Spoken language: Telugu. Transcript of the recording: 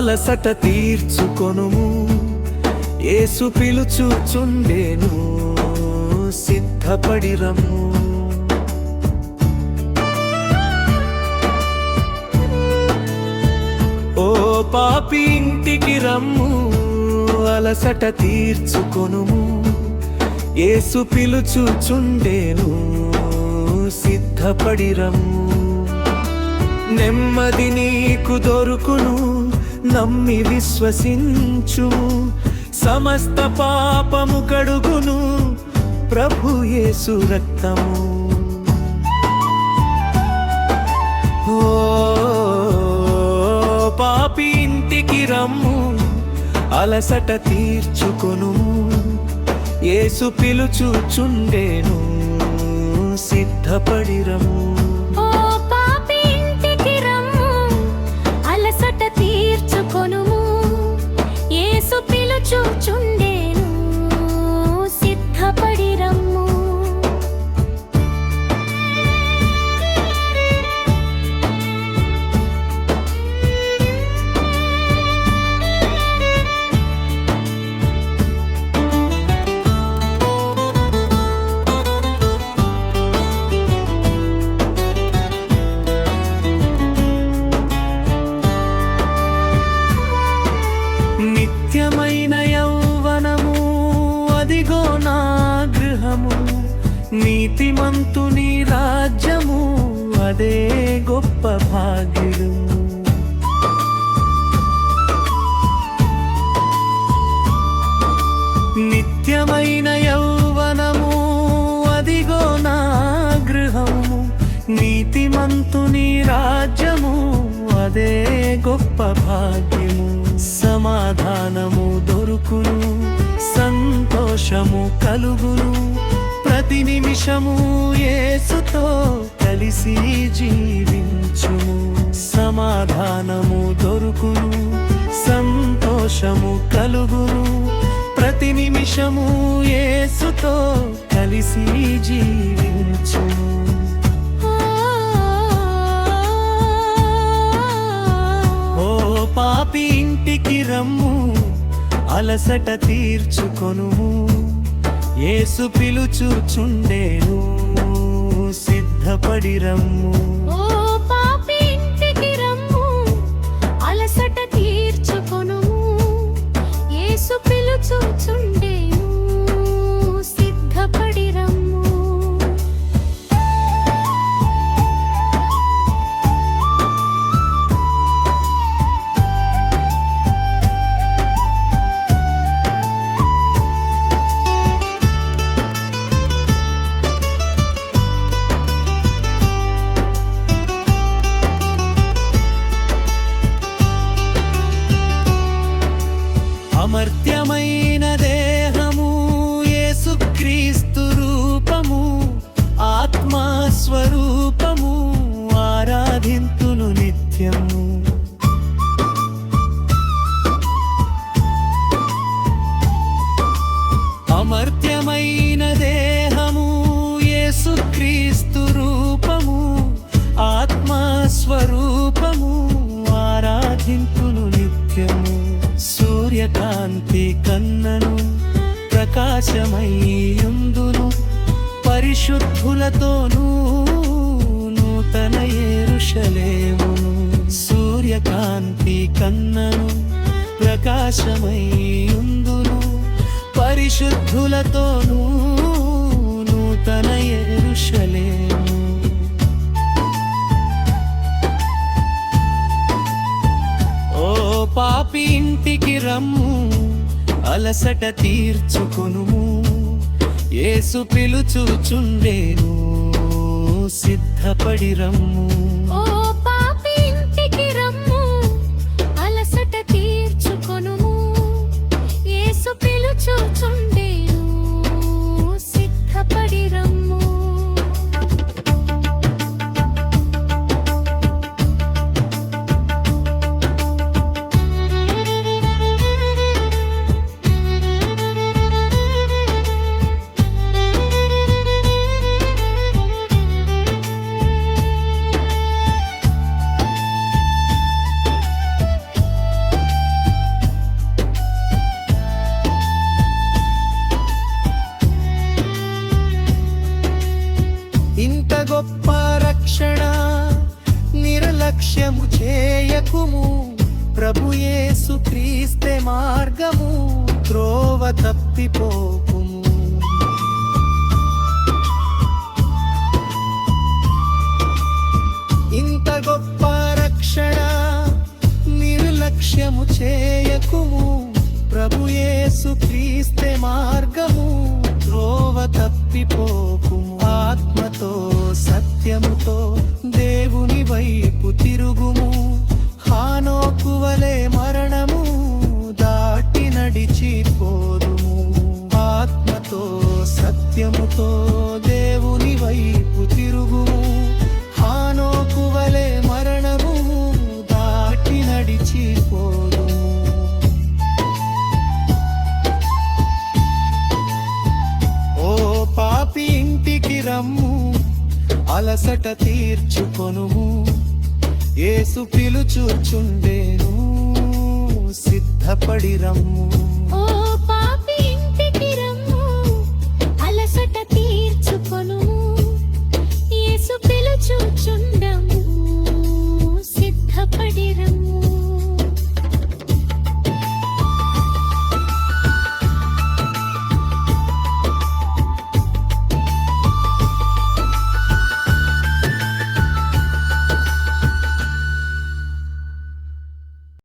అలసట తీర్చుకొనుము, యేసు పిలుచుచుండెను, సిద్ధపడి రమ్ము. ఓ పాపి ఇంటికి రమ్ము, అలసట తీర్చుకొనుము, యేసు పిలుచుచుండెను, సిద్ధపడి రమ్ము. నెమ్మది నీకు దొరుకును, నమ్మి విశ్వసించు, సమస్త పాపము కడుగును ప్రభు యేసు రక్తము. ఓ పాపి ఇంటికి రమ్ము, అలసట తీర్చుకొనుము, యేసు పిలుచుచుండెను, సిద్ధపడి రమ్ము. యేసు పిలుచుచుండెను, సిద్ధపడి రమ్ము. నిత్యమైన యౌవనము అదిగో నా గృహము, నీతిమంతుని రాజ్యము అదే గొప్ప భాగ్యము. నిత్యమైన యౌవనము అదిగో నా గృహము, నీతిమంతుని రాజ్యము అదే గొప్ప భాగ్యము. సమాధానము దొరుకును, సంతోషము కలుగును, ప్రతి నిమిషము యేసుతో కలిసి జీవించుము. సమాధానము దొరుకును, సంతోషము కలుగును, ప్రతి నిమిషము యేసుతో కలిసి జీవించుము. పాపి ఇంటికి రమ్ము, అలసట తీర్చుకొనుము, యేసు పిలుచుచుండెను, సిద్ధపడి రమ్ము. ఓ పాపి ఇంటికి రమ్ము, అలసట తీర్చుకొనుము, యేసు పిలుచుచుండెను, సిద్ధపడి రమ్ము. అమర్త్యమైన దేహము యేసుక్రీస్తు రూపము, ఆత్మస్వరూపము ఆరాధింతును నిత్యము. అమర్త్యమైన దేహము యేసుక్రీస్తు రూపము, ఆత్మస్వరూపము ఆరాధింతును నిత్యము. సూర్యకాంతి కన్నను ప్రకాశమయ్యుందును, పరిశుద్ధులతోనూ నూతన యెరూషలేమును. సూర్యకాంతి కన్నను ప్రకాశమయ్యుందును, పరిశుద్ధులతోనూ నూతన యెరూషలేము. పాపి ఇంటికి రమ్ము, అలసట తీర్చుకొనుము, యేసు పిలుచుచుండెను, సిద్ధపడి రమ్ము. ఓ పాపి ఇంటికి రమ్ము, అలసట తీర్చుకొనుము, యేసు పిలుచుచుండెను, సిద్ధపడి రమ్ము. ఎరుగుము ప్రభు యేసు క్రీస్తే మార్గము త్రోవ తప్పిపోకుము ఇంత గొప్ప రక్షణ నిర్లక్ష్యము చేయకుము ప్రభు యేసు క్రీస్తే మార్గము త్రోవ తప్పిపోకుము ఆత్మతో సత్యముతో దేవుని వైపు తిరుగుము హానోకు వలె మరణము దాటి నడిచిపోదుము ఆత్మతో సత్యముతో దేవుని వైపు తిరుగుము హానోకు వలె మరణము దాటి నడిచిపోదుము ఓ పాపి ఇంటికి రమ్ము అలసట తీర్చుకొనుము యేసు పిలుచుచుండెను సిద్ధపడి రమ్ము ఓ